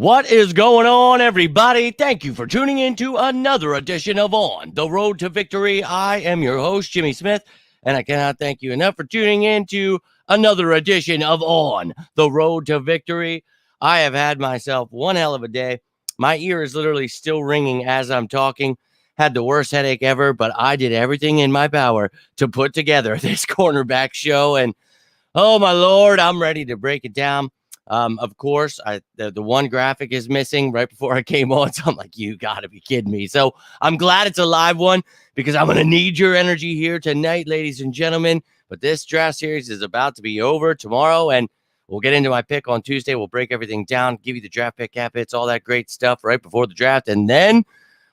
What is going on, everybody? Thank you for tuning in to another edition of On the Road to Victory. I am your host, Jimmy Smith, and I cannot thank you enough for tuning in to another edition of On the Road to Victory. I have had myself one hell of a day. My ear is literally still ringing as I'm talking. Had the worst headache ever, but I did everything in my power to put together this cornerback show, and oh my Lord, I'm ready to break it down. Of course, the one graphic is missing right before I came on, so I'm like, you got to be kidding me. So I'm glad it's a live one because I'm going to need your energy here tonight, ladies and gentlemen. But this draft series is about to be over tomorrow, and we'll get into my pick on Tuesday. We'll break everything down, give you the draft pick, cap hits, all that great stuff right before the draft, and then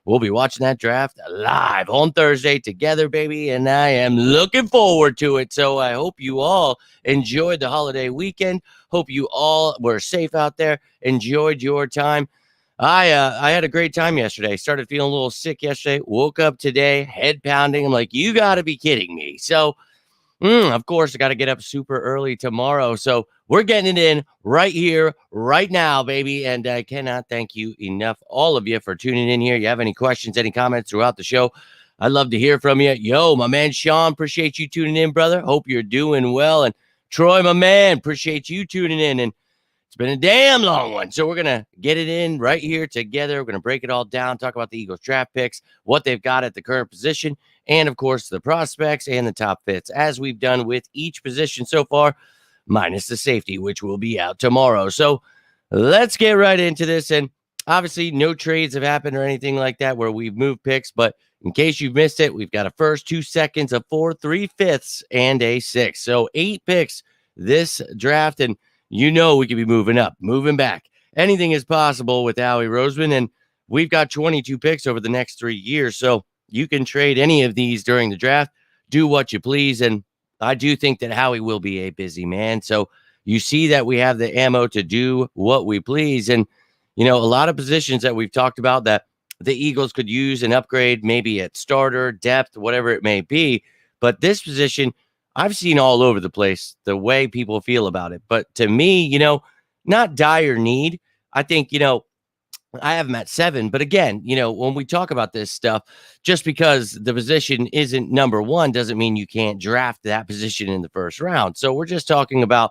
we'll be watching that draft live on Thursday together, baby, and I am looking forward to it. So I hope you all enjoyed the holiday weekend. Hope you all were safe out there, enjoyed your time. I had a great time yesterday. Started feeling a little sick yesterday. Woke up today, head pounding. I'm like, you got to be kidding me. So, of course, I got to get up super early tomorrow. So we're getting it in right here, right now, baby. And I cannot thank you enough, all of you, for tuning in here. You have any questions, any comments throughout the show? I'd love to hear from you. Yo, my man Sean, appreciate you tuning in, brother. Hope you're doing well. And Troy, my man, appreciate you tuning in. And it's been a damn long one. So we're going to get it in right here together. We're going to break it all down, talk about the Eagles draft picks, what they've got at the current position, and, of course, the prospects and the top fits, as we've done with each position so far, minus the safety, which will be out tomorrow. So let's get right into this. And obviously, no trades have happened or anything like that where we've moved picks. But in case you've missed it, we've got a first, 2 seconds, a 4, 3/5, and a 6. So 8 picks this draft. And you know we could be moving up, moving back. Anything is possible with Howie Roseman. And we've got 22 picks over the next 3 years. So you can trade any of these during the draft. Do what you please. And I do think that Howie will be a busy man. So you see that we have the ammo to do what we please. And, you know, a lot of positions that we've talked about that the Eagles could use an upgrade, maybe at starter, depth, whatever it may be. But this position, I've seen all over the place the way people feel about it. But to me, you know, not dire need. I think, you know, I have them at 7. But again, you know, when we talk about this stuff, just because the position isn't number 1 doesn't mean you can't draft that position in the first round. So we're just talking about,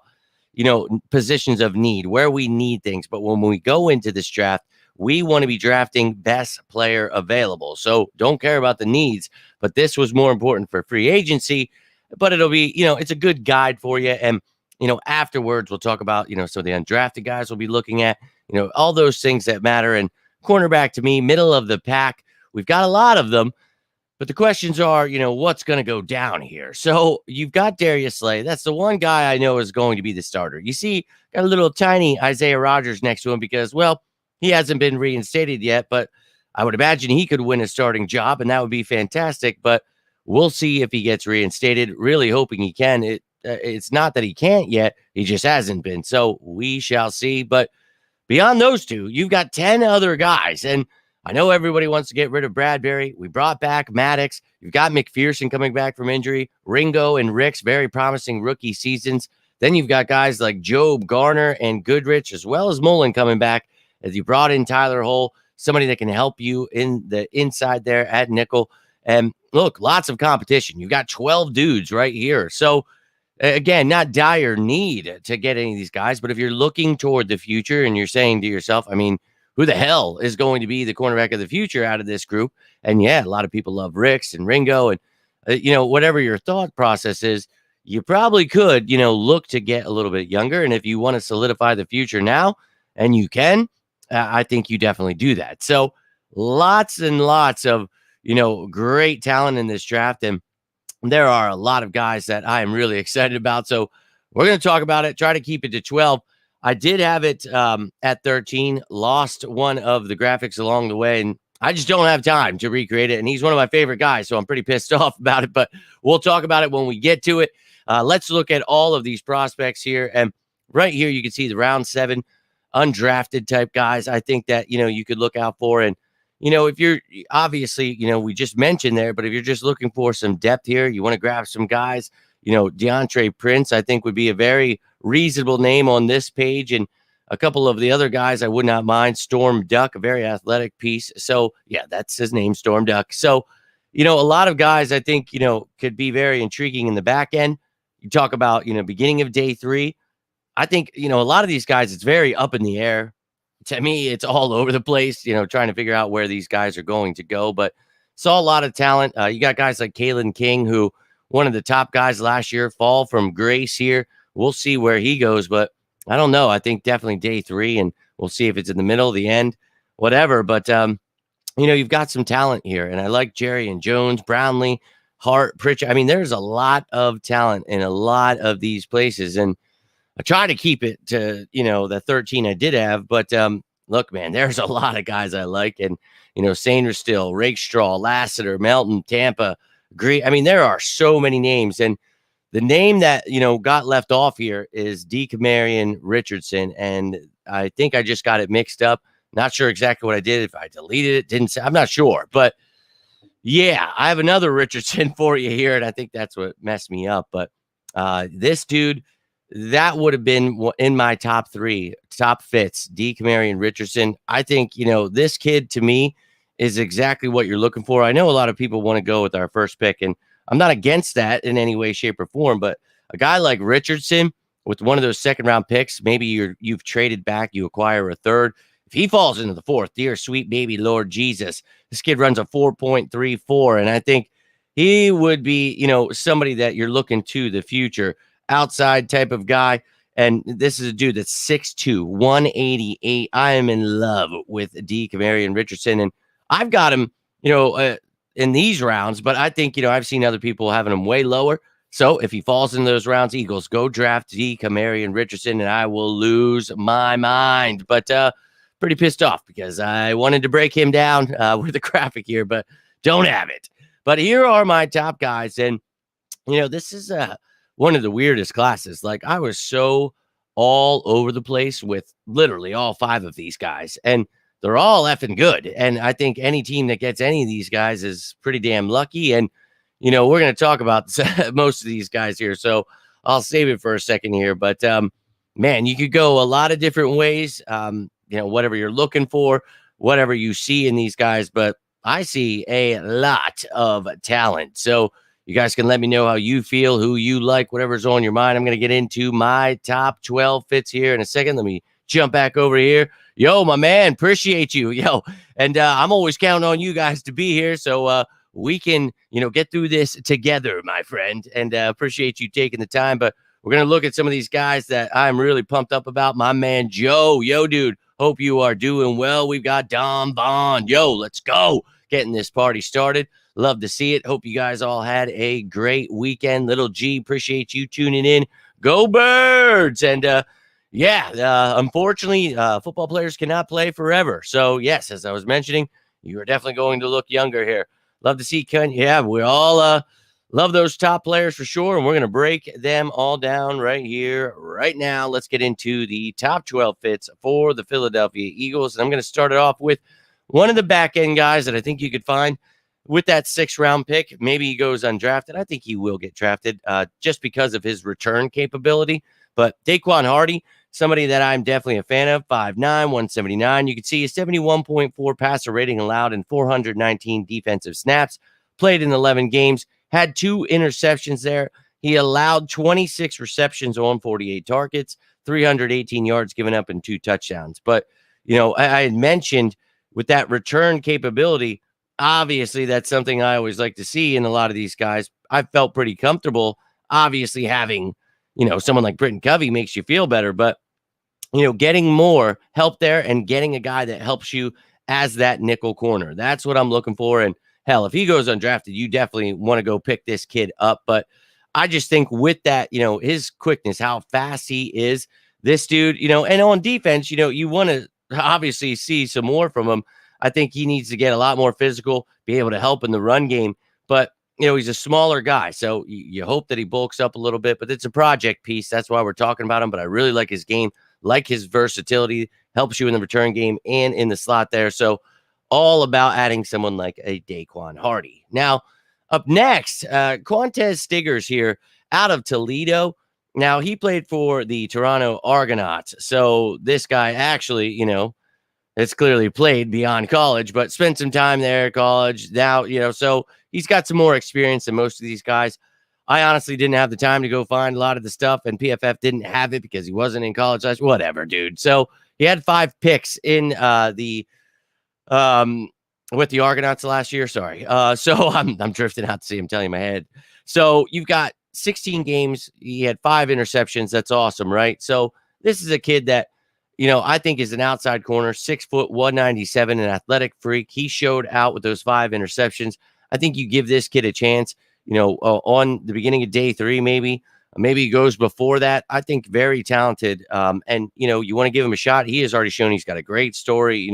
you know, positions of need, where we need things. But when we go into this draft, we want to be drafting best player available. So don't care about the needs. But this was more important for free agency. But it'll be, you know, it's a good guide for you. And, you know, afterwards, we'll talk about, you know, so the undrafted guys we'll be looking at, you know, all those things that matter. And cornerback, to me, middle of the pack, we've got a lot of them. But the questions are, you know, what's going to go down here? So you've got Darius Slay. That's the one guy I know is going to be the starter. You see, got a little tiny Isaiah Rodgers next to him because, well, he hasn't been reinstated yet. But I would imagine he could win a starting job, and that would be fantastic. But we'll see if he gets reinstated. Really hoping he can. It's not that he can't yet. He just hasn't been. So we shall see. But beyond those two, you've got 10 other guys. And I know everybody wants to get rid of Bradbury. We brought back Maddox. You've got McPherson coming back from injury. Ringo and Ricks, very promising rookie seasons. Then you've got guys like Job, Garner, and Goodrich, as well as Mullen coming back. As you brought in Tyler Hull, somebody that can help you in the inside there at nickel. And look, lots of competition. You've got 12 dudes right here. So, again, not dire need to get any of these guys, but if you're looking toward the future and you're saying to yourself, I mean, who the hell is going to be the cornerback of the future out of this group? And yeah, a lot of people love Ricks and Ringo and, you know, whatever your thought process is, you probably could, you know, look to get a little bit younger. And if you want to solidify the future now, and you can, I think you definitely do that. So lots and lots of, you know, great talent in this draft. And there are a lot of guys that I am really excited about. So we're going to talk about it, try to keep it to 12. I did have it at 13, lost one of the graphics along the way, and I just don't have time to recreate it. And he's one of my favorite guys, so I'm pretty pissed off about it, but we'll talk about it when we get to it. Let's look at all of these prospects here. And right here, you can see the round 7 undrafted type guys. I think that, you know, you could look out for. And, you know, if you're obviously, you know, we just mentioned there, but if you're just looking for some depth here, you want to grab some guys, you know, DeAndre Prince, I think would be a very reasonable name on this page. And A couple of the other guys I would not mind. Storm Duck, a very athletic piece. So, yeah, that's his name, Storm Duck. So, a lot of guys I think, could be very intriguing in the back end. You talk about, beginning of day 3. I think, a lot of these guys, it's very up in the air. To me, it's all over the place, trying to figure out where these guys are going to go. But saw a lot of talent. You got guys like Kalen King, who one of the top guys last year, fall from grace here. We'll see where he goes, but I don't know. I think definitely day 3, and we'll see if it's in the middle, the end, whatever. But, you've got some talent here, and I like Jerry and Jones, Brownlee, Hart, Pritchard. I mean, there's a lot of talent in a lot of these places, and I try to keep it to, the 13 I did have, but look, man, there's a lot of guys I like, and, Sainer Still, Rakestraw, Lassiter, Melton, Tampa, Green. I mean, there are so many names, and the name that, got left off here is DeCamarion Richardson, and I think I just got it mixed up. Not sure exactly what I did. If I deleted it, didn't say, I'm not sure, but yeah, I have another Richardson for you here, and I think that's what messed me up. But this dude, that would have been in my top 3 top fits. DeCamarion Richardson. I think, this kid to me is exactly what you're looking for. I know a lot of people want to go with our first pick, and I'm not against that in any way, shape, or form. But a guy like Richardson with one of those second-round picks, maybe you've traded back, you acquire a third. If he falls into the 4th, dear sweet baby Lord Jesus, this kid runs a 4.34, and I think he would be, somebody that you're looking to the future, outside type of guy. And this is a dude that's 6'2", 188. I am in love with DeCamarion Richardson, and I've got him, in these rounds, but I think, I've seen other people having him way lower. So if he falls in those rounds, Eagles, go draft DeCamarion Richardson, and I will lose my mind. But pretty pissed off because I wanted to break him down with a graphic here, but don't have it. But here are my top guys, and, this is one of the weirdest classes. Like, I was so all over the place with literally all 5 of these guys, and they're all effing good. And I think any team that gets any of these guys is pretty damn lucky. And, we're going to talk about most of these guys here, so I'll save it for a second here. But, man, you could go a lot of different ways, whatever you're looking for, whatever you see in these guys. But I see a lot of talent. So you guys can let me know how you feel, who you like, whatever's on your mind. I'm going to get into my top 12 fits here in a second. Let me jump back over here. Yo, my man, appreciate you. Yo, and I'm always counting on you guys to be here so we can, get through this together, my friend. And appreciate you taking the time. But we're going to look at some of these guys that I'm really pumped up about. My man, Joe. Yo, dude, hope you are doing well. We've got Dom Bond. Yo, let's go. Getting this party started. Love to see it. Hope you guys all had a great weekend. Little G, appreciate you tuning in. Go Birds! And unfortunately, football players cannot play forever. So yes, as I was mentioning, you are definitely going to look younger here. Love to see Ken. Yeah, we all love those top players for sure, and we're going to break them all down right here, right now. Let's get into the top 12 fits for the Philadelphia Eagles, and I'm going to start it off with one of the back-end guys that I think you could find with that 6th-round pick. Maybe he goes undrafted. I think he will get drafted just because of his return capability. But Daquan Hardy, somebody that I'm definitely a fan of, 5'9", 179. You can see a 71.4 passer rating allowed in 419 defensive snaps, played in 11 games, had 2 interceptions there. He allowed 26 receptions on 48 targets, 318 yards given up, and 2 touchdowns. But, I had mentioned with that return capability, obviously that's something I always like to see in a lot of these guys. I felt pretty comfortable, obviously having, someone like Britton Covey makes you feel better, but, getting more help there and getting a guy that helps you as that nickel corner. That's what I'm looking for. And hell, if he goes undrafted, you definitely want to go pick this kid up. But I just think with that, his quickness, how fast he is, this dude, and on defense, you want to obviously see some more from him. I think he needs to get a lot more physical, be able to help in the run game. But, he's a smaller guy, so you hope that he bulks up a little bit. But it's a project piece. That's why we're talking about him. But I really like his game, like his versatility, helps you in the return game and in the slot there. So all about adding someone like a Daquan Hardy. Now, up next, Qwant'Tez Stiggers here out of Toledo. Now, he played for the Toronto Argonauts. So this guy actually, it's clearly played beyond college, but spent some time there at college. Now, so he's got some more experience than most of these guys. I honestly didn't have the time to go find a lot of the stuff, and PFF didn't have it because he wasn't in college. Whatever, dude. So he had 5 picks in the um with the Argonauts last year. Sorry. So I'm drifting out to see. I'm telling you my head. So you've got 16 games. He had 5 interceptions. That's awesome, right? So this is a kid that, I think is an outside corner, 6 foot, 197, an athletic freak. He showed out with those 5 interceptions. I think you give this kid a chance, on the beginning of day 3, maybe he goes before that. I think very talented. And, you want to give him a shot. He has already shown he's got a great story.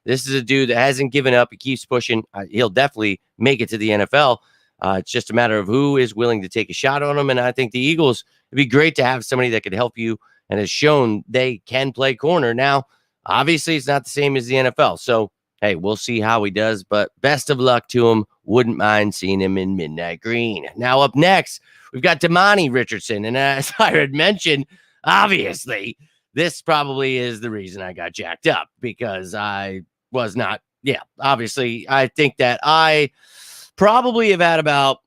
This is a dude that hasn't given up. He keeps pushing. He'll definitely make it to the NFL. It's just a matter of who is willing to take a shot on him. And I think the Eagles, it'd be great to have somebody that could help you and has shown they can play corner. Now, obviously, it's not the same as the NFL. So, hey, we'll see how he does. But best of luck to him. Wouldn't mind seeing him in midnight green. Now, up next, we've got Damani Richardson. And as I had mentioned, obviously, this probably is the reason I got jacked up, because I was not. Yeah, obviously, I think that I probably have had about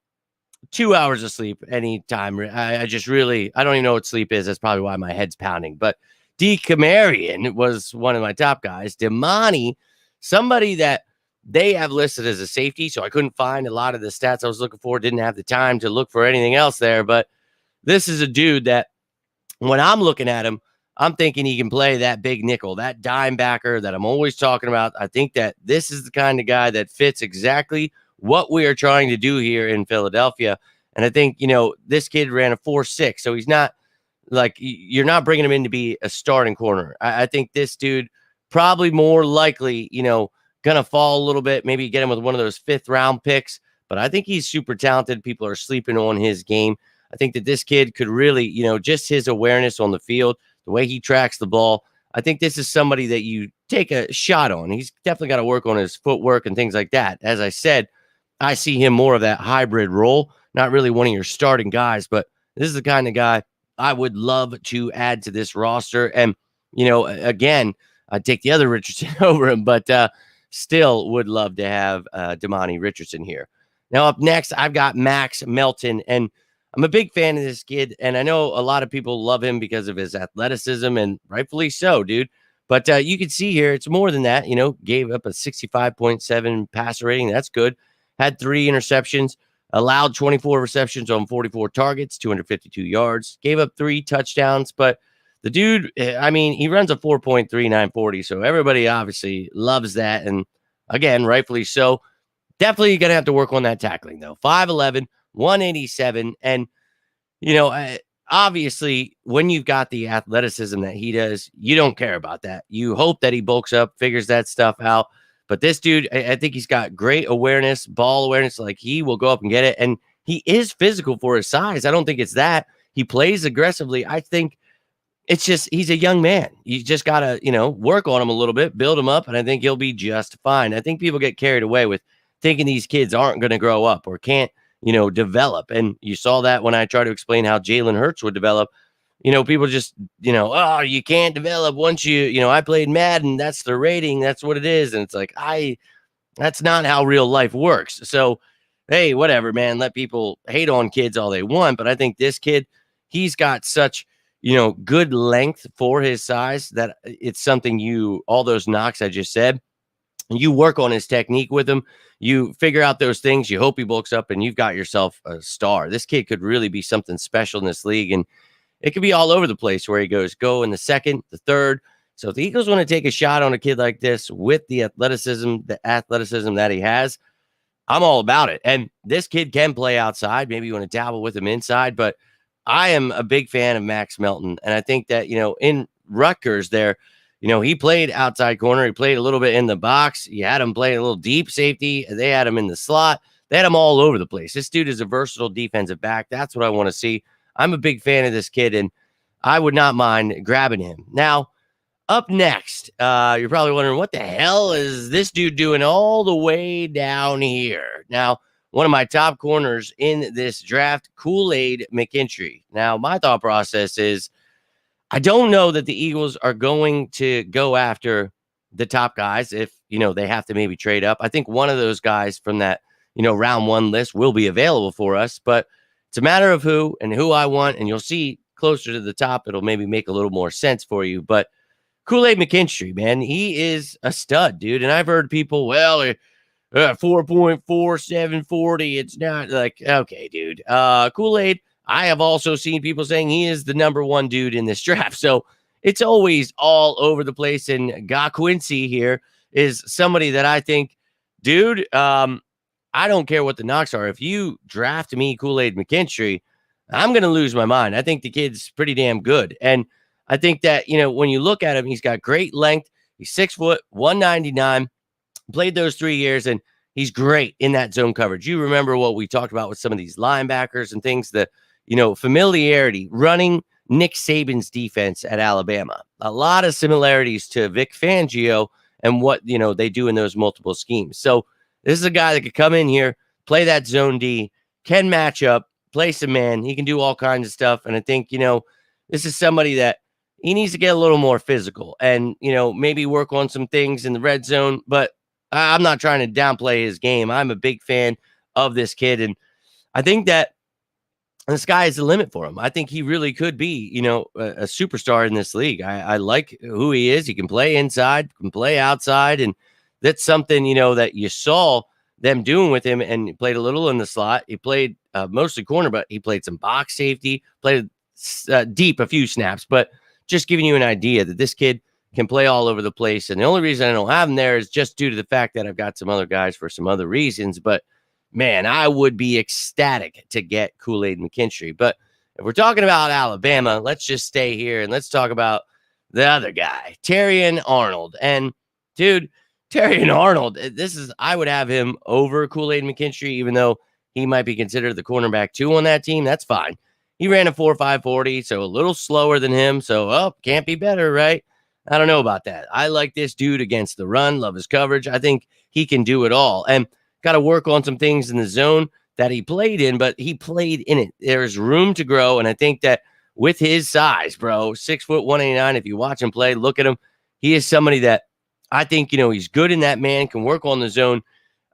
2 hours of sleep anytime. I just really, I don't even know what sleep is. That's probably why my head's pounding. But D. Camarian was one of my top guys. Damani, somebody that they have listed as a safety, so I couldn't find a lot of the stats I was looking for. Didn't have the time to look for anything else there. But this is a dude that when I'm looking at him, I'm thinking he can play that big nickel, that dime backer that I'm always talking about. I think that this is the kind of guy that fits exactly what we are trying to do here in Philadelphia. And I think, this kid ran a 4.6, so he's not like, you're not bringing him in to be a starting corner. I think this dude probably more likely, going to fall a little bit, maybe get him with one of those 5th round picks. But I think he's super talented. People are sleeping on his game. I think that this kid could really, just his awareness on the field, the way he tracks the ball. I think this is somebody that you take a shot on. He's definitely got to work on his footwork and things like that. As I said, I see him more of that hybrid role, not really one of your starting guys, but this is the kind of guy I would love to add to this roster. And, again, I'd take the other Richardson over him, but still would love to have Damani Richardson here. Now, up next, I've got Max Melton, and I'm a big fan of this kid, and I know a lot of people love him because of his athleticism, and rightfully so, dude. But you can see here, it's more than that. Gave up a 65.7 passer rating. That's good. Had 3 interceptions, allowed 24 receptions on 44 targets, 252 yards, gave up 3 touchdowns. But the dude, he runs a 4.3940. So everybody obviously loves that. And again, rightfully so. Definitely going to have to work on that tackling, though. 5'11, 187. And, obviously, when you've got the athleticism that he does, you don't care about that. You hope that he bulks up, figures that stuff out. But this dude, I think he's got great awareness, ball awareness. Like, he will go up and get it. And he is physical for his size. I don't think it's that. He plays aggressively. I think it's just he's a young man. You just got to, work on him a little bit, build him up, and I think he'll be just fine. I think people get carried away with thinking these kids aren't going to grow up or can't, develop. And you saw that when I try to explain how Jalen Hurts would develop. People just, oh, you can't develop once I played Madden. That's the rating. That's what it is. And it's like, that's not how real life works. So, hey, whatever, man, let people hate on kids all they want. But I think this kid, he's got such, good length for his size that it's something all those knocks I just said, you work on his technique with him. You figure out those things. You hope he bulks up and you've got yourself a star. This kid could really be something special in this league. And it could be all over the place where he goes, go in the 2nd, the 3rd. So if the Eagles want to take a shot on a kid like this with the athleticism that he has, I'm all about it. And this kid can play outside. Maybe you want to dabble with him inside, but I am a big fan of Max Melton. And I think that, in Rutgers there, he played outside corner. He played a little bit in the box. You had him playing a little deep safety. They had him in the slot. They had him all over the place. This dude is a versatile defensive back. That's what I want to see. I'm a big fan of this kid, and I would not mind grabbing him. Now, up next, you're probably wondering, what the hell is this dude doing all the way down here? Now, one of my top corners in this draft, Kool-Aid McKinstry. Now, my thought process is I don't know that the Eagles are going to go after the top guys if, they have to maybe trade up. I think one of those guys from that, round one list will be available for us, but it's a matter of who and who I want. And you'll see closer to the top, it'll maybe make a little more sense for you. But Kool-Aid McKinstry, man, he is a stud, dude. And I've heard people, 4.4, 740. It's not like, okay, dude. Kool-Aid, I have also seen people saying he is the number one dude in this draft. So it's always all over the place. And Quincy here is somebody that I think, dude, I don't care what the knocks are. If you draft me Kool-Aid McKinstry, I'm going to lose my mind. I think the kid's pretty damn good. And I think that, when you look at him, he's got great length. He's 6 foot, 199, played those 3 years, and he's great in that zone coverage. You remember what we talked about with some of these linebackers and things, the, familiarity, running Nick Saban's defense at Alabama. A lot of similarities to Vic Fangio and what, they do in those multiple schemes. So this is a guy that could come in here, play that zone D, can match up, play some man. He can do all kinds of stuff. And I think, this is somebody that he needs to get a little more physical and, maybe work on some things in the red zone. But I'm not trying to downplay his game. I'm a big fan of this kid. And I think that the sky is the limit for him. I think he really could be, a superstar in this league. I like who he is. He can play inside, can play outside. And that's something, that you saw them doing with him. And he played a little in the slot. He played mostly corner, but he played some box safety, played deep a few snaps. But just giving you an idea that this kid can play all over the place. And the only reason I don't have him there is just due to the fact that I've got some other guys for some other reasons. But man, I would be ecstatic to get Kool-Aid McKinstry. But if we're talking about Alabama, let's just stay here and let's talk about the other guy, Terrion Arnold. And dude, Terrion Arnold, I would have him over Kool-Aid McKinstry, even though he might be considered the cornerback 2 on that team. That's fine. He ran a 4.5 40, so a little slower than him. So, can't be better, right? I don't know about that. I like this dude against the run, love his coverage. I think he can do it all. And got to work on some things in the zone that he played in, but he played in it. There's room to grow. And I think that with his size, bro, 6 foot 189, if you watch him play, look at him. He is somebody that I think, he's good in that man, can work on the zone.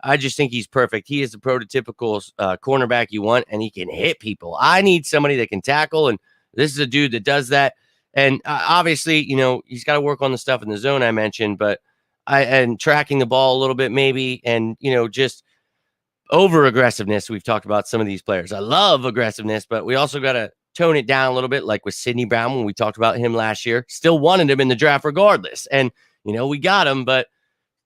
I just think he's perfect. He is the prototypical cornerback you want, and he can hit people. I need somebody that can tackle, and this is a dude that does that. And obviously, he's got to work on the stuff in the zone I mentioned, but and tracking the ball a little bit maybe, and, just over aggressiveness. We've talked about some of these players. I love aggressiveness, but we also got to tone it down a little bit, like with Sidney Brown when we talked about him last year. Still wanted him in the draft regardless. And, we got him, but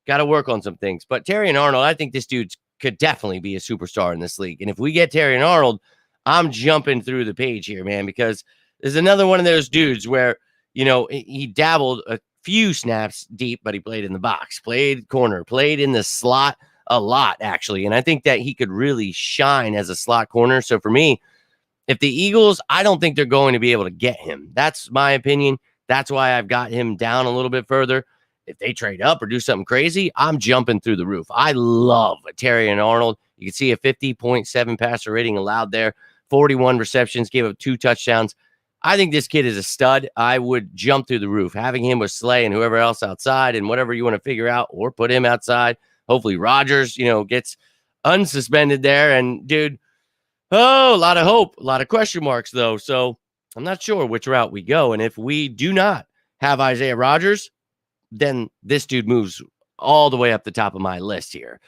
got to work on some things. But Terrion Arnold, I think this dude could definitely be a superstar in this league. And if we get Terrion Arnold, I'm jumping through the page here, man, because there's another one of those dudes where, he dabbled a few snaps deep, but he played in the box, played corner, played in the slot a lot, actually. And I think that he could really shine as a slot corner. So for me, if the Eagles, I don't think they're going to be able to get him. That's my opinion. That's why I've got him down a little bit further. If they trade up or do something crazy, I'm jumping through the roof. I love Terrion Arnold. You can see a 50.7 passer rating allowed there, 41 receptions, gave up 2 touchdowns. I think this kid is a stud. I would jump through the roof. Having him with Slay and whoever else outside and whatever you want to figure out or put him outside. Hopefully Rodgers, gets unsuspended there. And, dude, a lot of hope, a lot of question marks, though. So I'm not sure which route we go. And if we do not have Isaiah Rodgers, then this dude moves all the way up the top of my list here.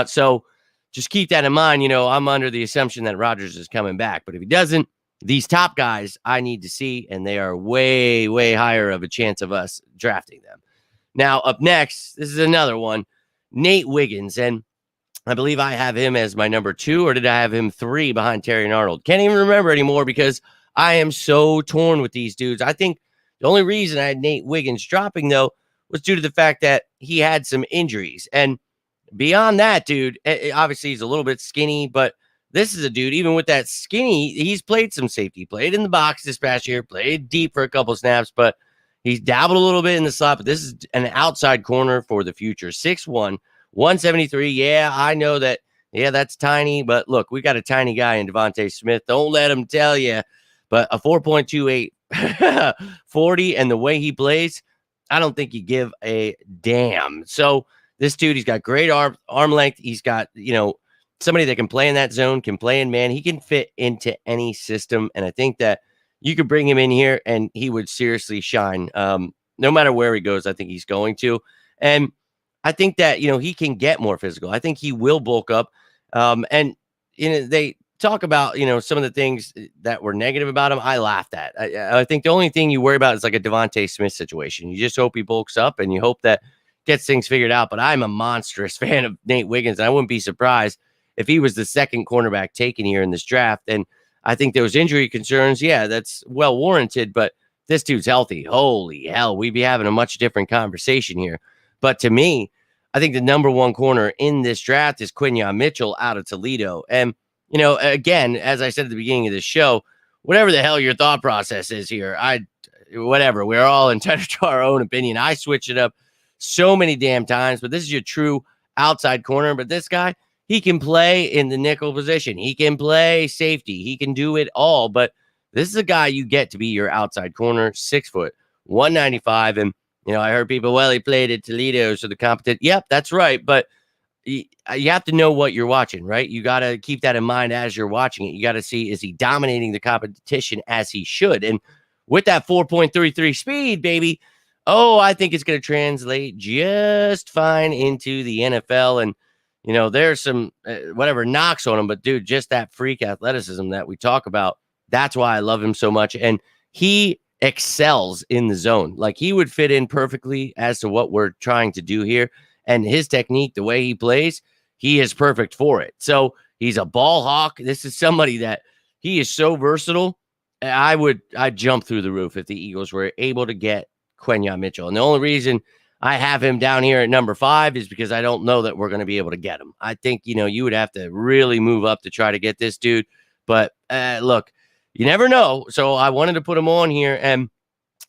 So just keep that in mind. I'm under the assumption that Rodgers is coming back. But if he doesn't, these top guys I need to see, and they are way, way higher of a chance of us drafting them. Now, up next, this is another one, Nate Wiggins. And I believe I have him as my number 2, or did I have him 3 behind Terrion Arnold? Can't even remember anymore because I am so torn with these dudes. I think the only reason I had Nate Wiggins dropping, though, was due to the fact that he had some injuries. And beyond that, dude, obviously he's a little bit skinny, but this is a dude, even with that skinny, he's played some safety, played in the box this past year, played deep for a couple of snaps, but he's dabbled a little bit in the slot. But this is an outside corner for the future. 6'1", 173. Yeah, I know that Yeah, that's tiny. But look, we got a tiny guy in Devontae Smith. Don't let him tell you. But a 4.28 40, and the way he plays, I don't think you give a damn. So this dude, he's got great arm length. He's got, somebody that can play in that zone, can play in man. He can fit into any system. And I think that you could bring him in here and he would seriously shine. No matter where he goes, I think he's going to. And I think that, he can get more physical. I think he will bulk up. And they talk about, some of the things that were negative about him. I laughed at. I think the only thing you worry about is like a Devontae Smith situation. You just hope he bulks up and you hope that gets things figured out. But I'm a monstrous fan of Nate Wiggins. And I wouldn't be surprised if he was the second cornerback taken here in this draft. And I think those injury concerns, yeah, that's well warranted. But this dude's healthy. Holy hell, we'd be having a much different conversation here. But to me, I think the number one corner in this draft is Quinyon Mitchell out of Toledo. And, again, as I said at the beginning of the show, whatever the hell your thought process is here, whatever, we're all entitled to our own opinion. I switch it up so many damn times, but this is your true outside corner. But this guy, he can play in the nickel position. He can play safety. He can do it all. But this is a guy you get to be your outside corner, 6 foot, 195. And, I heard people, well, he played at Toledo, so the competition. Yep, that's right. But you have to know what you're watching, right? You got to keep that in mind as you're watching it. You got to see, is he dominating the competition as he should? And with that 4.33 speed, baby, I think it's going to translate just fine into the NFL. And, there's some whatever knocks on him, but dude, just that freak athleticism that we talk about. That's why I love him so much. And he excels in the zone. Like, he would fit in perfectly as to what we're trying to do here. And his technique, the way he plays, he is perfect for it. So he's a ball hawk. This is somebody that he is so versatile. I'd jump through the roof if the Eagles were able to get Quinyon Mitchell. And the only reason I have him down here at number 5 is because I don't know that we're going to be able to get him. I think, you would have to really move up to try to get this dude. But look, you never know. So I wanted to put him on here. And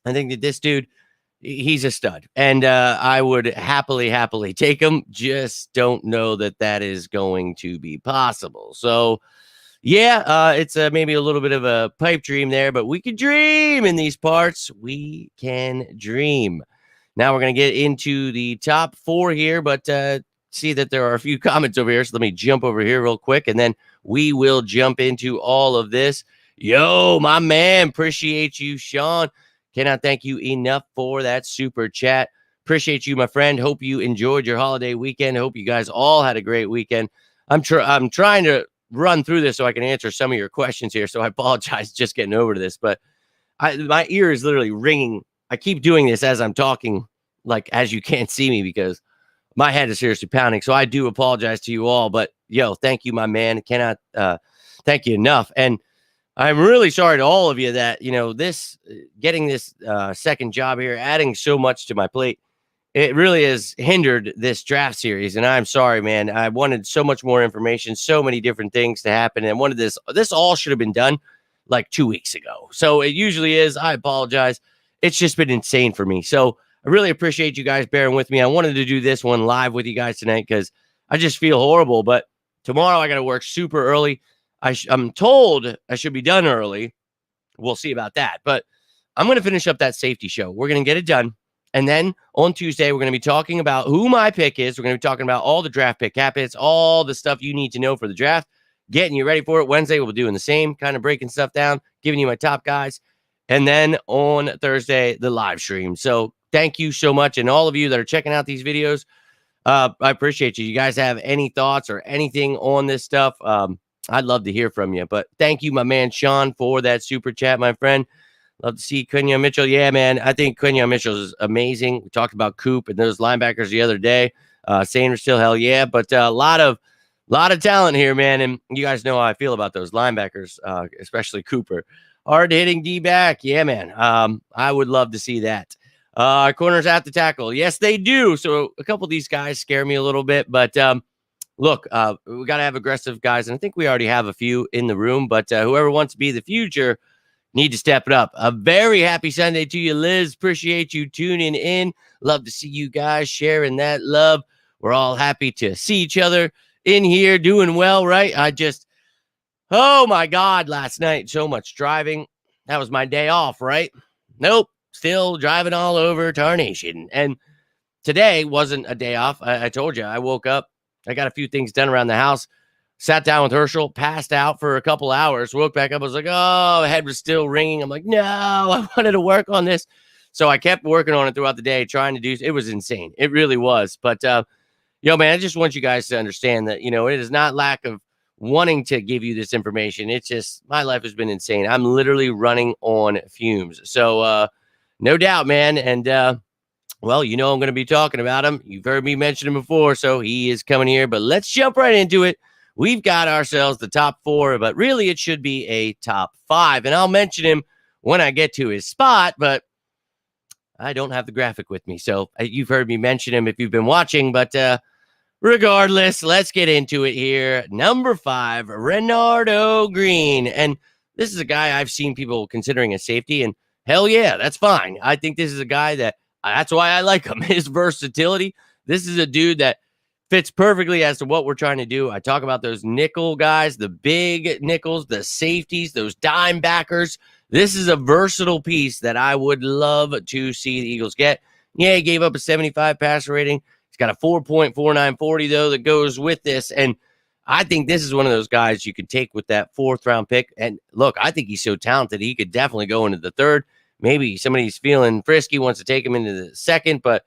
I think that this dude, he's a stud. And I would happily take him. Just don't know that is going to be possible. So, yeah, it's maybe a little bit of a pipe dream there. But we can dream in these parts. We can dream. Now we're going to get into the top 4 here, but see that there are a few comments over here. So let me jump over here real quick, and then we will jump into all of this. Yo, my man, appreciate you, Sean. Cannot thank you enough for that super chat. Appreciate you, my friend. Hope you enjoyed your holiday weekend. Hope you guys all had a great weekend. I'm trying to run through this so I can answer some of your questions here, so I apologize just getting over to this, but my ear is literally ringing. I keep doing this as I'm talking, like, as you can't see me, because my head is seriously pounding. So I do apologize to you all, but yo, thank you, my man. Cannot thank you enough. And I'm really sorry to all of you that, this getting this second job here, adding so much to my plate, it really has hindered this draft series. And I'm sorry, man. I wanted so much more information, so many different things to happen. And wanted this all should have been done like 2 weeks ago. So it usually is. I apologize. It's just been insane for me. So I really appreciate you guys bearing with me. I wanted to do this one live with you guys tonight because I just feel horrible. But tomorrow I got to work super early. I'm told I should be done early. We'll see about that. But I'm going to finish up that safety show. We're going to get it done. And then on Tuesday, we're going to be talking about who my pick is. We're going to be talking about all the draft pick cap hits, all the stuff you need to know for the draft, getting you ready for it. Wednesday, we'll be doing the same, kind of breaking stuff down, giving you my top guys. And then on Thursday, the live stream. So thank you so much. And all of you that are checking out these videos, I appreciate you. You guys have any thoughts or anything on this stuff? I'd love to hear from you. But thank you, my man, Sean, for that super chat, my friend. Love to see Quinyon Mitchell. Yeah, man, I think Quinyon Mitchell is amazing. We talked about Coop and those linebackers the other day. Sanders still, hell yeah. But a lot of talent here, man. And you guys know how I feel about those linebackers, especially Cooper. Hard hitting D-back. Yeah, man. I would love to see that. Corners at the tackle. Yes, they do. So a couple of these guys scare me a little bit. But look, we got to have aggressive guys. And I think we already have a few in the room. But whoever wants to be the future need to step it up. A very happy Sunday to you, Liz. Appreciate you tuning in. Love to see you guys sharing that love. We're all happy to see each other in here doing well, right? Oh my God, last night, so much driving. That was my day off, right? Nope, still driving all over tarnation. And today wasn't a day off. I told you, I woke up, I got a few things done around the house, sat down with Herschel, passed out for a couple hours, woke back up. I was like, oh, my head was still ringing. I'm like, no, I wanted to work on this. So I kept working on it throughout the day, trying to do it. Was insane. It really was. But, man, I just want you guys to understand that, it is not lack of wanting to give you this information. It's just my life has been insane. I'm literally running on fumes. So, no doubt, man. And, well, I'm going to be talking about him. You've heard me mention him before, so he is coming here. But let's jump right into it. We've got ourselves the top 4, but really it should be a top 5. And I'll mention him when I get to his spot, but I don't have the graphic with me. So you've heard me mention him if you've been watching. But regardless, let's get into it here. Number 5, Renardo Green. And this is a guy I've seen people considering a safety. And hell yeah, that's fine. I think this is a guy that's why I like him. His versatility. This is a dude that fits perfectly as to what we're trying to do. I talk about those nickel guys, the big nickels, the safeties, those dime backers. This is a versatile piece that I would love to see the Eagles get. Yeah, he gave up a 75 passer rating. He's got a 4.4940, though, that goes with this. And I think this is one of those guys you could take with that 4th-round pick. And look, I think he's so talented, he could definitely go into the 3rd. Maybe somebody's feeling frisky, wants to take him into the 2nd, but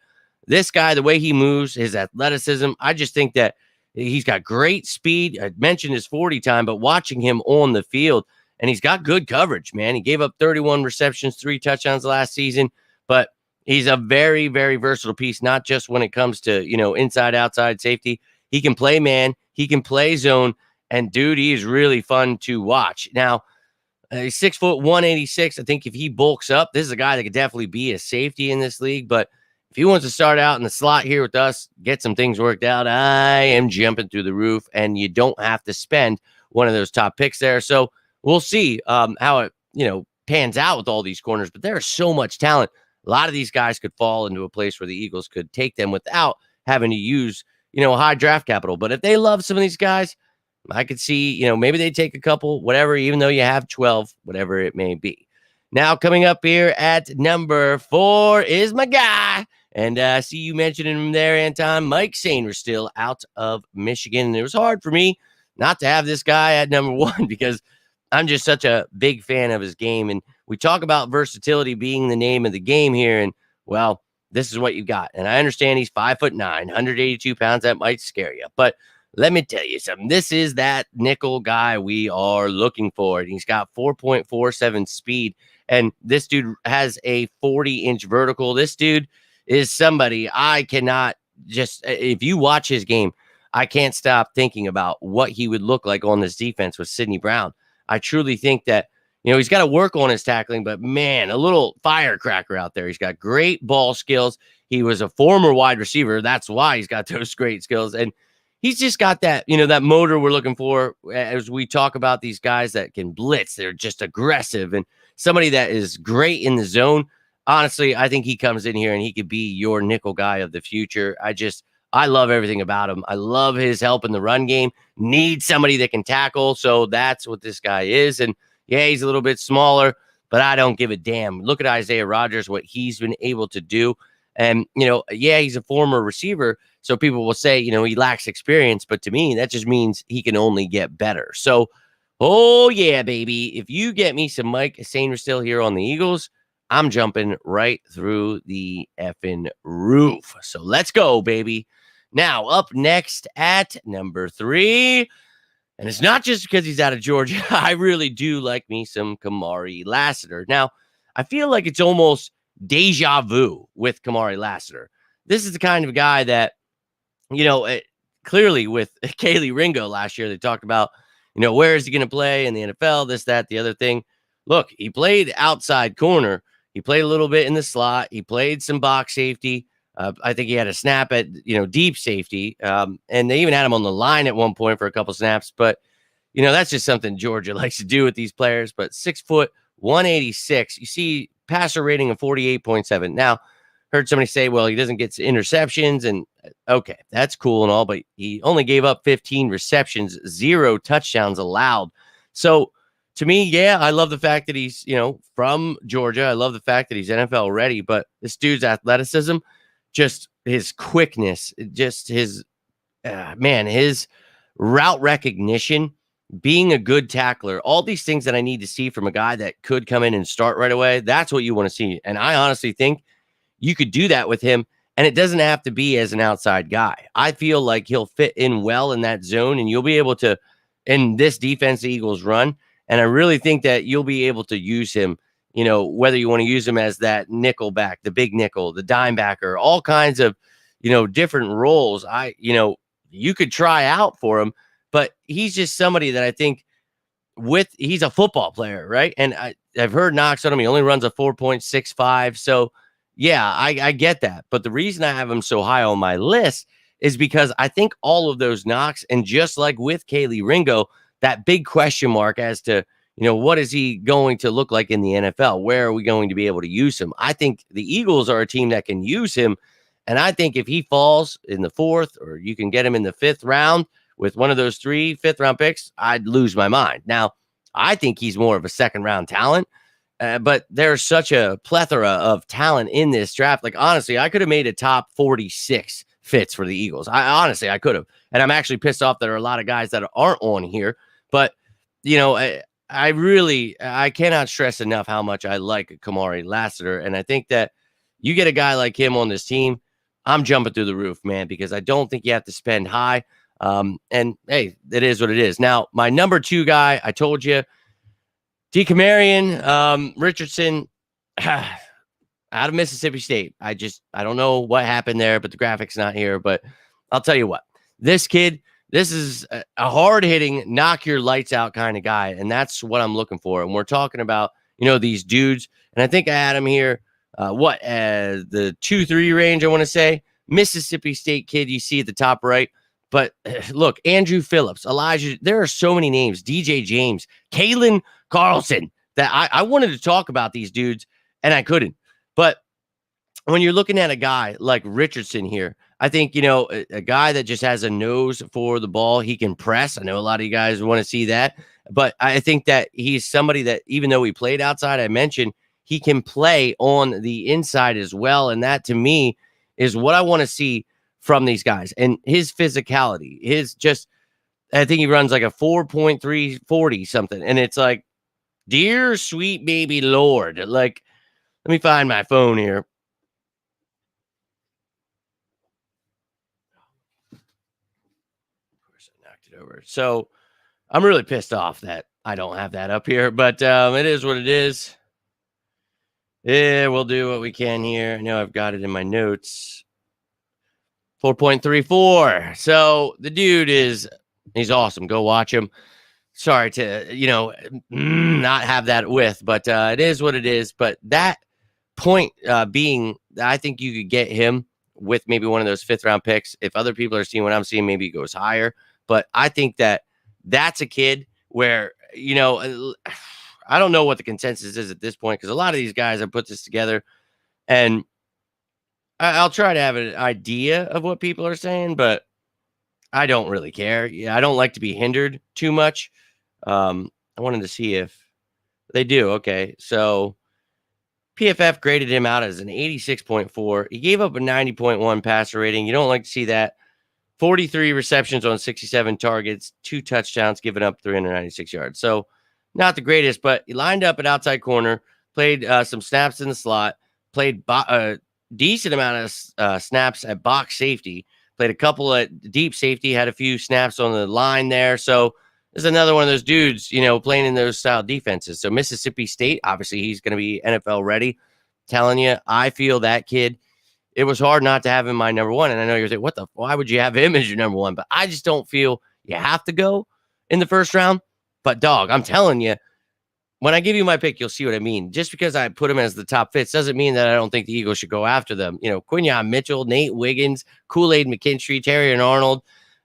this guy, the way he moves, his athleticism, I just think that he's got great speed. I mentioned his 40 time, but watching him on the field, and he's got good coverage, man. He gave up 31 receptions, 3 touchdowns last season, but he's a very, very versatile piece, not just when it comes to, inside, outside safety. He can play man, he can play zone, and dude, he is really fun to watch. Now, he's 6 foot 186. I think if he bulks up, this is a guy that could definitely be a safety in this league, but if he wants to start out in the slot here with us, get some things worked out, I am jumping through the roof, and you don't have to spend one of those top picks there. So we'll see how it, pans out with all these corners, but there's so much talent. A lot of these guys could fall into a place where the Eagles could take them without having to use, high draft capital. But if they love some of these guys, I could see, maybe they take a couple, whatever, even though you have 12, whatever it may be. Now, coming up here at number 4 is my guy. And I see you mentioning him there, Anton. Mike Sainer, still out of Michigan. And it was hard for me not to have this guy at number 1 because I'm just such a big fan of his game. And we talk about versatility being the name of the game here. And, well, this is what you got. And I understand he's 5'9", 182 pounds. That might scare you. But let me tell you something. This is that nickel guy we are looking for. And he's got 4.47 speed. And this dude has a 40-inch vertical. This dude is somebody I cannot just, if you watch his game, I can't stop thinking about what he would look like on this defense with Sidney Brown. I truly think that, he's got to work on his tackling, but man, a little firecracker out there. He's got great ball skills. He was a former wide receiver. That's why he's got those great skills. And he's just got that, that motor we're looking for as we talk about these guys that can blitz. They're just aggressive and somebody that is great in the zone. Honestly, I think he comes in here and he could be your nickel guy of the future. I love everything about him. I love his help in the run game. Need somebody that can tackle. So that's what this guy is. And yeah, he's a little bit smaller, but I don't give a damn. Look at Isaiah Rodgers, what he's been able to do. And, yeah, he's a former receiver. So people will say, he lacks experience. But to me, that just means he can only get better. So, oh, yeah, baby. If you get me some Mike Sainer still here on the Eagles, I'm jumping right through the effing roof. So let's go, baby. Now, up next at number 3, and it's not just because he's out of Georgia. I really do like me some Kamari Lassiter. Now, I feel like it's almost deja vu with Kamari Lassiter. This is the kind of guy that, clearly with Kaylee Ringo last year, they talked about, where is he going to play in the NFL, this, that, the other thing. Look, he played outside corner. He played a little bit in the slot. He played some box safety. I think he had a snap at, deep safety. And they even had him on the line at one point for a couple snaps. But, that's just something Georgia likes to do with these players. But 6 foot, 186. You see passer rating of 48.7. Now, heard somebody say, well, he doesn't get interceptions. And okay, that's cool and all, but he only gave up 15 receptions, 0 touchdowns allowed. So to me, yeah, I love the fact that he's, from Georgia. I love the fact that he's NFL ready, but this dude's athleticism, just his quickness, just his, his route recognition, being a good tackler, all these things that I need to see from a guy that could come in and start right away. That's what you want to see. And I honestly think you could do that with him, and it doesn't have to be as an outside guy. I feel like he'll fit in well in that zone, and you'll be able to, in this defense the Eagles run, and I really think that you'll be able to use him, whether you want to use him as that nickel back, the big nickel, the dime backer, all kinds of, different roles. You could try out for him, but he's just somebody that I think he's a football player, right? And I've heard knocks on him. He only runs a 4.65. So yeah, I get that. But the reason I have him so high on my list is because I think all of those knocks, and just like with Kaylee Ringo, that big question mark as to, what is he going to look like in the NFL? Where are we going to be able to use him? I think the Eagles are a team that can use him. And I think if he falls in the 4th, or you can get him in the 5th round with one of those 3 5th-round picks, I'd lose my mind. Now, I think he's more of a 2nd-round talent. But there's such a plethora of talent in this draft. Like, honestly, I could have made a top 46 fits for the Eagles. I could have. And I'm actually pissed off that there are a lot of guys that aren't on here. But, I cannot stress enough how much I like Kamari Lassiter. And I think that you get a guy like him on this team, I'm jumping through the roof, man, because I don't think you have to spend high. And, hey, it is what it is. Now, my number 2 guy, I told you, DeCamarion Richardson out of Mississippi State. I don't know what happened there, but the graphic's not here. But I'll tell you what, this kid, this is a hard-hitting, knock your lights out kind of guy, and that's what I'm looking for. And we're talking about, these dudes, and I think I had him here, the 2-3 range, I want to say. Mississippi State kid you see at the top right. But look, Andrew Phillips, Elijah, there are so many names, DJ James, Kalen Carlson, that I wanted to talk about these dudes, and I couldn't. But when you're looking at a guy like Richardson here, I think, a guy that just has a nose for the ball, he can press. I know a lot of you guys want to see that, but I think that he's somebody that, even though he played outside, I mentioned, he can play on the inside as well. And that, to me, is what I want to see from these guys. And his physicality, I think he runs like a 4.340 something. And it's like, dear sweet baby Lord, like, let me find my phone here. Of course, I knocked it over. So I'm really pissed off that I don't have that up here, but it is what it is. Yeah, we'll do what we can here. I know I've got it in my notes. 4.34. So the dude he's awesome. Go watch him. Sorry to, not have that with, but it is what it is. But that point being, I think you could get him with maybe one of those 5th-round picks. If other people are seeing what I'm seeing, maybe he goes higher. But I think that's a kid where, I don't know what the consensus is at this point, because a lot of these guys have put this together, and I'll try to have an idea of what people are saying, but I don't really care. Yeah, I don't like to be hindered too much. I wanted to see if they do. Okay, so PFF graded him out as an 86.4. He gave up a 90.1 passer rating. You don't like to see that. 43 receptions on 67 targets, 2 touchdowns, giving up 396 yards. So not the greatest, but he lined up at outside corner, played some snaps in the slot, played a decent amount of snaps at box safety, played a couple at deep safety, had a few snaps on the line there. So this is another one of those dudes, playing in those style defenses. So Mississippi State, obviously he's going to be NFL ready. Telling you, I feel that kid, it was hard not to have him my number 1. And I know you're saying, why would you have him as your number 1? But I just don't feel you have to go in the 1st round. But dog, I'm telling you, when I give you my pick, you'll see what I mean. Just because I put him as the top fits doesn't mean that I don't think the Eagles should go after them. Quinyon Mitchell, Nate Wiggins, Kool-Aid McKinstry, Terry and Arnold.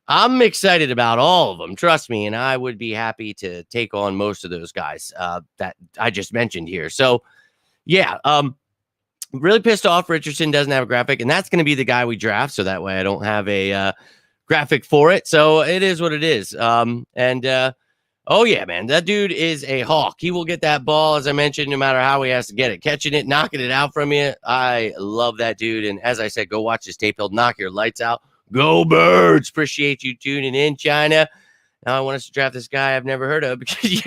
I'm excited about all of them, trust me, and I would be happy to take on most of those guys that I just mentioned here. So, yeah, really pissed off Richardson doesn't have a graphic, and that's going to be the guy we draft. So that way I don't have a graphic for it. So it is what it is. Oh, yeah, man. That dude is a hawk. He will get that ball, as I mentioned, no matter how he has to get it. Catching it, knocking it out from you. I love that dude. And as I said, go watch his tape. He'll knock your lights out. Go Birds. Appreciate you tuning in, China. Now I want us to draft this guy I've never heard of because,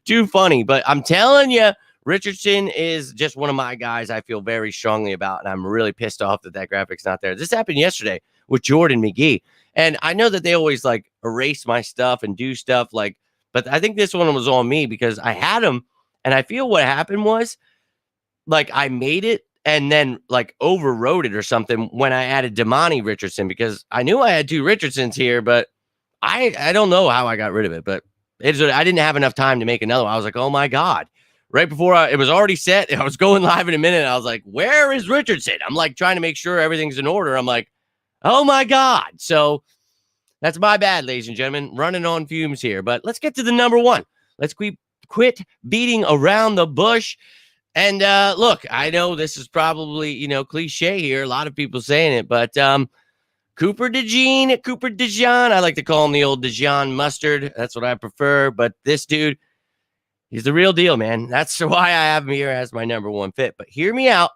too funny. But I'm telling you, Richardson is just one of my guys I feel very strongly about. And I'm really pissed off that graphic's not there. This happened yesterday with Jordan McGee. And I know that they always like erase my stuff and do stuff like, but I think this one was on me because I had him, and I feel what happened was like I made it and then like overrode it or something when I added Damani Richardson because I knew I had 2 Richardsons here, but I don't know how I got rid of it. But I didn't have enough time to make another one. I was like, oh my God. Right before it was already set, I was going live in a minute. I was like, where is Richardson? I'm like trying to make sure everything's in order. I'm like, oh my God. So that's my bad, ladies and gentlemen, running on fumes here. But let's get to the number 1. Let's quit beating around the bush. And look, I know this is probably, cliche here. A lot of people saying it, but Cooper DeJean. I like to call him the old DeJean mustard. That's what I prefer. But this dude, he's the real deal, man. That's why I have him here as my number 1 fit. But hear me out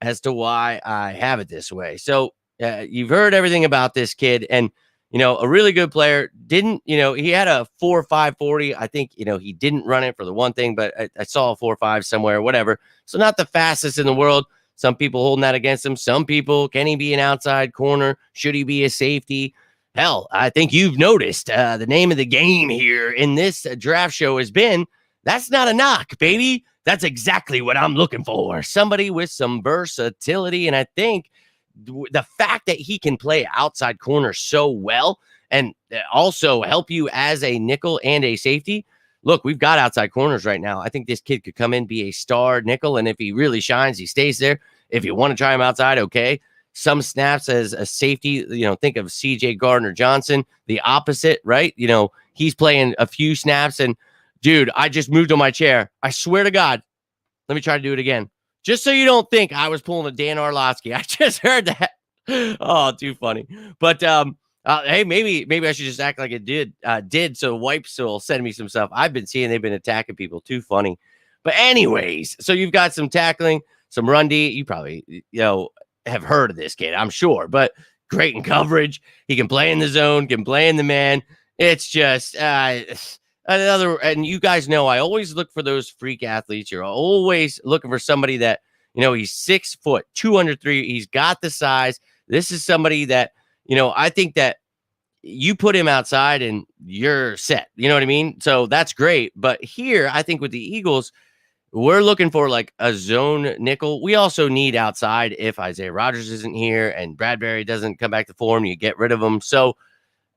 as to why I have it this way. So you've heard everything about this kid, and a really good player. Didn't, he had a 4.5 40. I think, he didn't run it for the one thing, but I saw a 4.5 somewhere, whatever. So not the fastest in the world. Some people holding that against him. Some people, can he be an outside corner? Should he be a safety? Hell, I think you've noticed the name of the game here in this draft show has been, that's not a knock, baby. That's exactly what I'm looking for. Somebody with some versatility. And I think the fact that he can play outside corner so well and also help you as a nickel and a safety. Look, we've got outside corners right now. I think this kid could come in, be a star nickel, and if he really shines, he stays there. If you want to try him outside, okay. Some snaps as a safety, think of CJ Gardner-Johnson, the opposite, right? He's playing a few snaps, and dude, I just moved on my chair. I swear to God. Let me try to do it again. Just so you don't think I was pulling a Dan Orlovsky. I just heard that. Oh, too funny. But hey, maybe I should just act like it did so wipes will send me some stuff. I've been seeing they've been attacking people. Too funny. But anyways, so you've got some tackling, some run D. You probably have heard of this kid, I'm sure. But great in coverage. He can play in the zone, can play in the man. It's just another, and you guys know I always look for those freak athletes. You're always looking for somebody that, he's 6 foot, 203. He's got the size. This is somebody that, I think that you put him outside and you're set. You know what I mean? So that's great. But here, I think with the Eagles, we're looking for like a zone nickel. We also need outside if Isaiah Rodgers isn't here and Bradbury doesn't come back to form, you get rid of him. So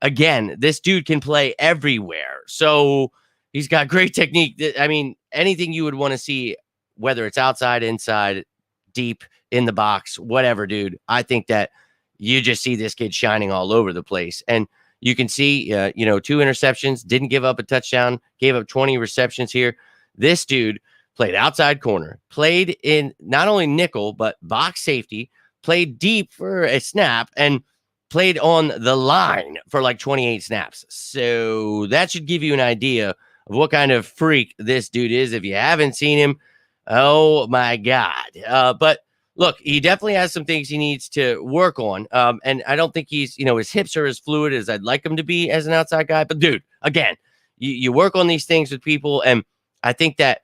again, this dude can play everywhere. So he's got great technique. I mean, anything you would want to see, whether it's outside, inside, deep, in the box, whatever, dude. I think that you just see this kid shining all over the place. And you can see, 2 interceptions, didn't give up a touchdown, gave up 20 receptions here. This dude played outside corner, played in not only nickel, but box safety, played deep for a snap, and played on the line for like 28 snaps. So that should give you an idea of what kind of freak this dude is. If you haven't seen him, oh my God. But look, he definitely has some things he needs to work on. And I don't think he's, his hips are as fluid as I'd like him to be as an outside guy. But dude, again, you work on these things with people. And I think that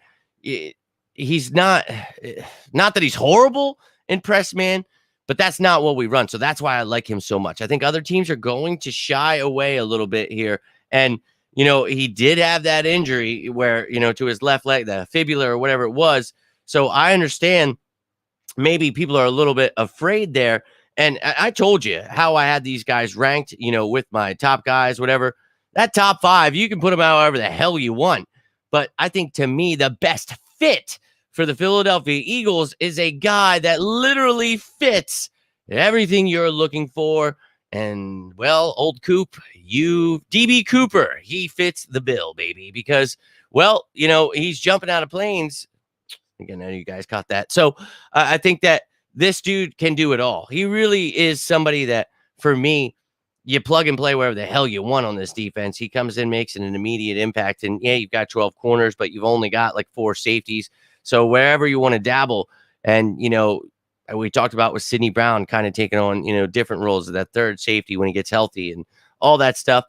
he's not that he's horrible in press man, but that's not what we run. So that's why I like him so much. I think other teams are going to shy away a little bit here. And, he did have that injury where, to his left leg, the fibula or whatever it was. So I understand maybe people are a little bit afraid there. And I told you how I had these guys ranked, with my top guys, whatever. That top 5, you can put them however the hell you want. But I think to me, the best fit for the Philadelphia Eagles is a guy that literally fits everything you're looking for. And, well, old Coop, DB Cooper, he fits the bill, baby, because, well, he's jumping out of planes Again, I know you guys caught that. So I think that this dude can do it all. He really is somebody that, for me, you plug and play wherever the hell you want on this defense. He comes in, makes an immediate impact. And yeah, you've got 12 corners, but you've only got like 4 safeties. So wherever you want to dabble, and, we talked about with Sidney Brown kind of taking on, different roles of that third safety when he gets healthy and all that stuff.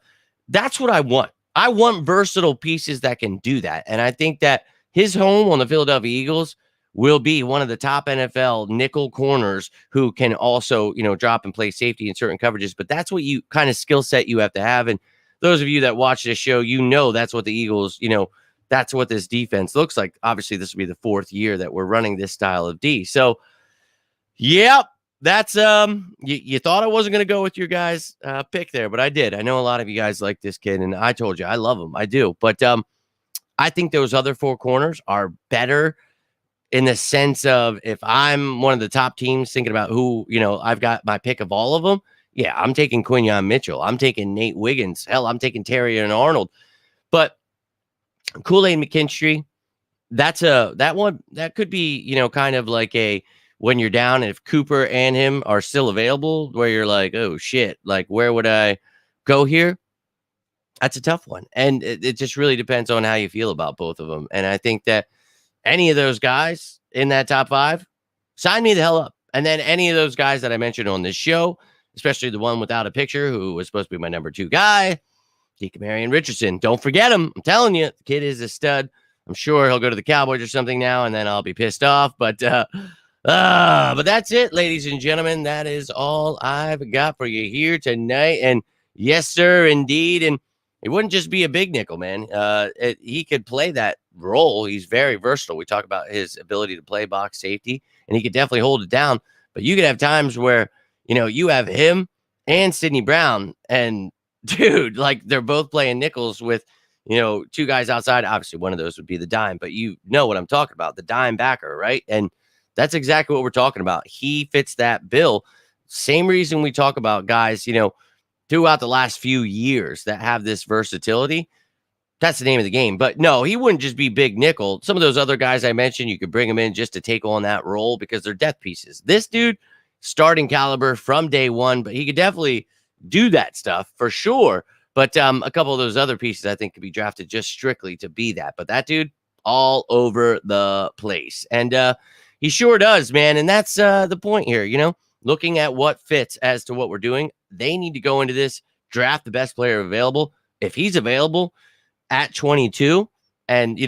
That's what I want. I want versatile pieces that can do that. And I think that his home on the Philadelphia Eagles will be one of the top NFL nickel corners who can also, drop and play safety in certain coverages. But that's what you kind of skill set you have to have. And those of you that watch this show, that's what the Eagles, that's what this defense looks like. Obviously, this will be the 4th year that we're running this style of D. So, yep, that's you thought I wasn't going to go with your guys' pick there, but I did. I know a lot of you guys like this kid, and I told you I love him. I do. But I think those other 4 corners are better in the sense of, if I'm one of the top teams thinking about who, I've got my pick of all of them. Yeah, I'm taking Quinyon Mitchell. I'm taking Nate Wiggins. Hell, I'm taking Terry and Arnold. But Kool-Aid McKinstry, that one that could be, kind of like a, when you're down, if Cooper and him are still available, where you're like, oh shit, like where would I go here? That's a tough one. And it just really depends on how you feel about both of them. And I think that any of those guys in that top 5, sign me the hell up. And then any of those guys that I mentioned on this show, especially the one without a picture, who was supposed to be my number 2 guy, Deacamarion Richardson. Don't forget him. I'm telling you, the kid is a stud. I'm sure he'll go to the Cowboys or something now, and then I'll be pissed off. But that's it, ladies and gentlemen. That is all I've got for you here tonight. And yes, sir, indeed. And it wouldn't just be a big nickel, man. He could play that role. He's very versatile. We talk about his ability to play box safety, and he could definitely hold it down. But you could have times where, you have him and Sidney Brown, and dude, like they're both playing nickels with, 2 guys outside. Obviously, one of those would be the dime, but you know what I'm talking about, the dime backer, right? And that's exactly what we're talking about. He fits that bill. Same reason we talk about guys, throughout the last few years that have this versatility. That's the name of the game. But no, he wouldn't just be big nickel. Some of those other guys I mentioned, you could bring them in just to take on that role because they're depth pieces. This dude, starting caliber from day one, but he could definitely do that stuff for sure. But a couple of those other pieces I think could be drafted just strictly to be that. But that dude, all over the place. And he sure does, man. And that's the point here, looking at what fits as to what we're doing. They need to go into this, draft the best player available. If he's available at 22, and,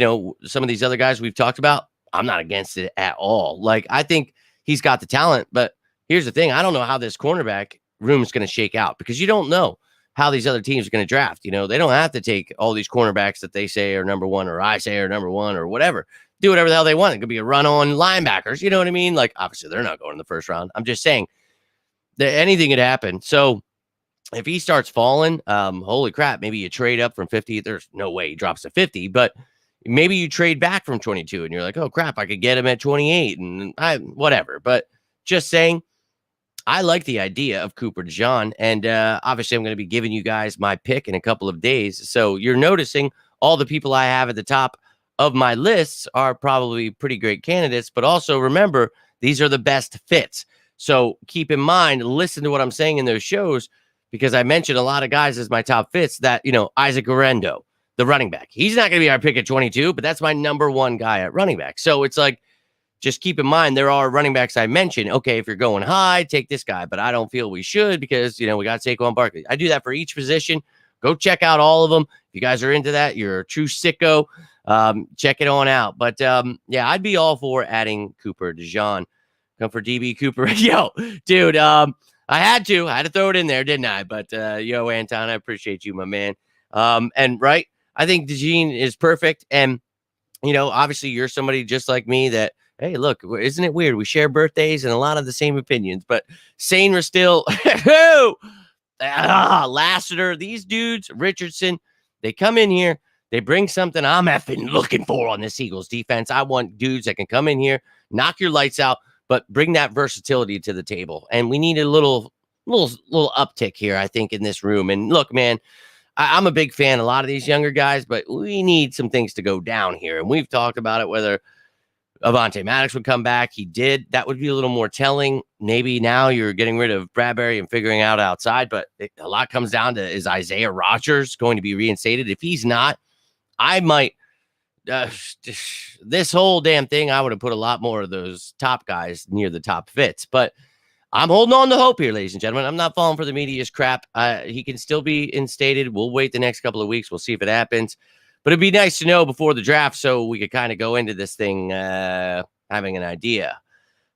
some of these other guys we've talked about, I'm not against it at all. Like, I think he's got the talent, but here's the thing. I don't know how this cornerback room is going to shake out, because you don't know how these other teams are going to draft. They don't have to take all these cornerbacks that they say are number 1, or I say are number 1, or whatever. Do whatever the hell they want. It could be a run on linebackers. You know what I mean? Like, obviously they're not going in the first round. I'm just saying that anything could happen. So if he starts falling, holy crap, maybe you trade up from 50. There's no way he drops to 50, but maybe you trade back from 22 and you're like, oh crap, I could get him at 28 and whatever. But just saying, I like the idea of Cooper DeJean, and obviously I'm going to be giving you guys my pick in a couple of days. So you're noticing all the people I have at the top of my lists are probably pretty great candidates, but also remember, these are the best fits. So keep in mind, listen to what I'm saying in those shows, because I mentioned a lot of guys as my top fits that, Isaac Orendo, the running back, he's not going to be our pick at 22, but that's my number 1 guy at running back. So it's like, just keep in mind, there are running backs I mentioned. Okay, if you're going high, take this guy, but I don't feel we should, because, we got Saquon Barkley. I do that for each position. Go check out all of them. If you guys are into that, you're a true sicko. Check it on out. But yeah, I'd be all for adding Cooper DeJean. Come for DB Cooper. Yo, dude, I had to throw it in there, didn't I? But yo, Anton, I appreciate you, my man. And right, I think DeJean is perfect. And obviously you're somebody just like me that, hey, look, isn't it weird? We share birthdays and a lot of the same opinions, but Sane are still Lassiter, these dudes, Richardson, they come in here, they bring something I'm effing looking for on this Eagles defense. I want dudes that can come in here, knock your lights out, but bring that versatility to the table. And we need a little uptick here, I think, in this room. And look, man, I'm a big fan of a lot of these younger guys, but we need some things to go down here. And we've talked about it, whether Avonte Maddox would come back. He did. That would be a little more telling. Maybe now you're getting rid of Bradbury and figuring out outside, but a lot comes down to, is Isaiah Rodgers going to be reinstated? If he's not, I might, this whole damn thing, I would have put a lot more of those top guys near the top fits, but I'm holding on to hope here, ladies and gentlemen. I'm not falling for the media's crap. He can still be instated. We'll wait the next couple of weeks. We'll see if it happens. But it'd be nice to know before the draft so we could kind of go into this thing having an idea.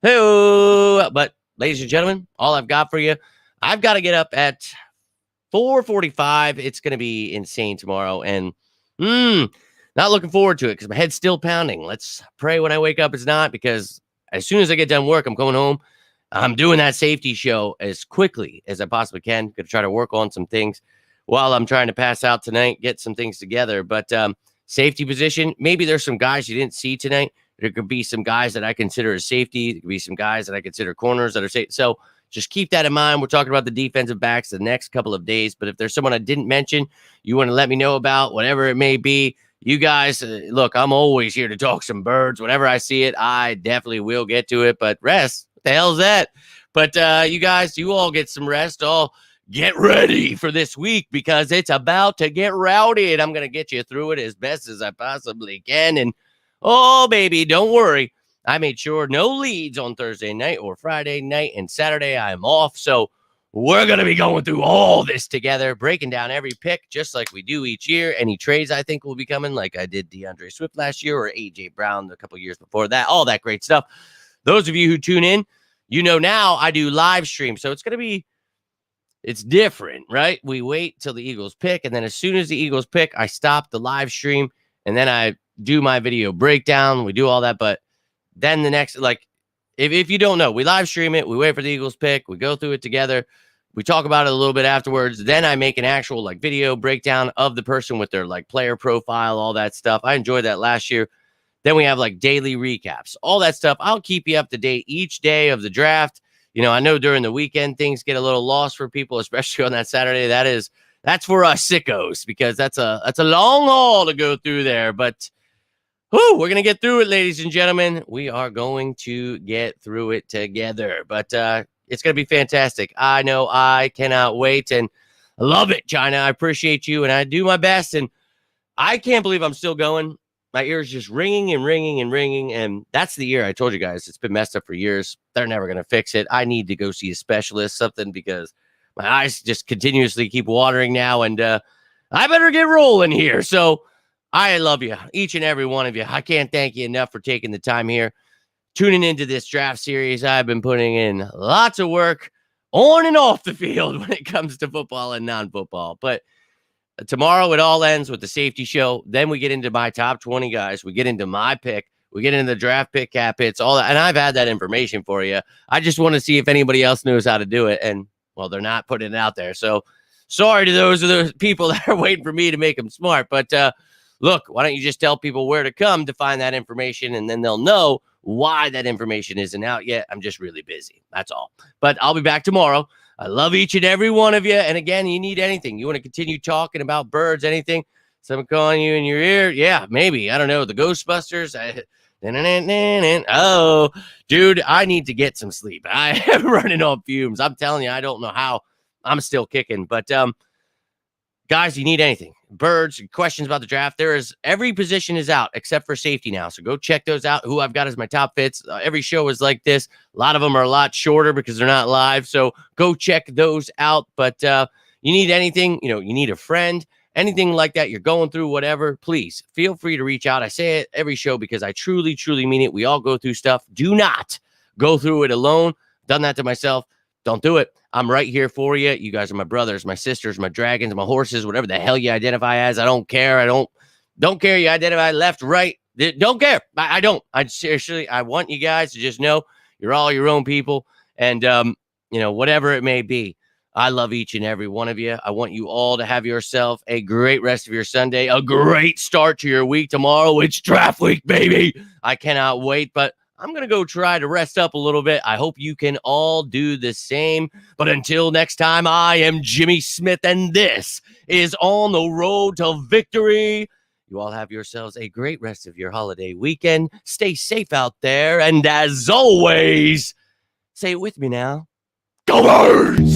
But, ladies and gentlemen, all I've got for you, I've got to get up at 4:45. It's going to be insane tomorrow. And not looking forward to it because my head's still pounding. Let's pray when I wake up it's not, because as soon as I get done work, I'm going home. I'm doing that safety show as quickly as I possibly can. Going to try to work on some things while I'm trying to pass out tonight, get some things together. But safety position, maybe there's some guys you didn't see tonight. There could be some guys that I consider as safety. There could be some guys that I consider corners that are safe. So just keep that in mind. We're talking about the defensive backs the next couple of days. But if there's someone I didn't mention, you want to let me know about, whatever it may be, you guys, look, I'm always here to talk some birds. Whenever I see it, I definitely will get to it. But rest, what the hell's that? But you guys, you all get some rest. All get ready for this week because it's about to get rowdy. And I'm going to get you through it as best as I possibly can. And, oh, baby, don't worry. I made sure no leads on Thursday night or Friday night. And Saturday, I'm off. So we're going to be going through all this together, breaking down every pick, just like we do each year. Any trades I think will be coming, like I did DeAndre Swift last year or A.J. Brown a couple years before that, all that great stuff. Those of you who tune in, you know now I do live stream. So it's different, right? We wait till the Eagles pick, and then as soon as the Eagles pick, I stop the live stream, and then I do my video breakdown. We do all that, but then the next, like, if you don't know, we live stream it, we wait for the Eagles pick, we go through it together. We talk about it a little bit afterwards. Then I make an actual like video breakdown of the person with their like player profile, all that stuff. I enjoyed that last year. Then we have like daily recaps, all that stuff. I'll keep you up to date each day of the draft. You know, I know during the weekend things get a little lost for people, especially on that Saturday. That's for us sickos because that's a long haul to go through there. But we're gonna get through it, ladies and gentlemen. We are going to get through it together. But it's going to be fantastic. I know I cannot wait, and I love it, China. I appreciate you, and I do my best, and I can't believe I'm still going. My ears just ringing and ringing and ringing, and that's the ear. I told you guys, it's been messed up for years. They're never going to fix it. I need to go see a specialist, something, because my eyes just continuously keep watering now, and I better get rolling here. So I love you, each and every one of you. I can't thank you enough for taking the time here, tuning into this draft series. I've been putting in lots of work on and off the field when it comes to football and non-football. But tomorrow it all ends with the safety show. Then we get into my top 20 guys. We get into my pick. We get into the draft pick, cap hits, all that. And I've had that information for you. I just want to see if anybody else knows how to do it. And, well, they're not putting it out there. So sorry to those of the people that are waiting for me to make them smart. But look, why don't you just tell people where to come to find that information, and then they'll know why that information isn't out yet. I'm just really busy. That's all. But I'll be back tomorrow. I love each and every one of you. And again, you need anything. You want to continue talking about birds, anything? Someone calling you in your ear? Yeah, maybe. I don't know. The Ghostbusters? Oh, dude, I need to get some sleep. I am running on fumes. I'm telling you, I don't know how. I'm still kicking. But guys, you need anything. Birds, questions about the draft. Every position is out except for safety now. So go check those out. Who I've got as my top fits. Every show is like this. A lot of them are a lot shorter because they're not live. So go check those out. But you need anything, you need a friend, anything like that. You're going through whatever, please feel free to reach out. I say it every show because I truly, truly mean it. We all go through stuff. Do not go through it alone. Done that to myself. Don't do it. I'm right here for you. You guys are my brothers, my sisters, my dragons, my horses, whatever the hell you identify as. I don't care. I don't care. You identify left, right. Don't care. I don't. I seriously, I want you guys to just know you're all your own people. And, whatever it may be, I love each and every one of you. I want you all to have yourself a great rest of your Sunday, a great start to your week tomorrow. It's draft week, baby. I cannot wait, but I'm going to go try to rest up a little bit. I hope you can all do the same. But until next time, I am Jimmy Smith, and this is On the Road to Victory. You all have yourselves a great rest of your holiday weekend. Stay safe out there. And as always, say it with me now. Go Birds!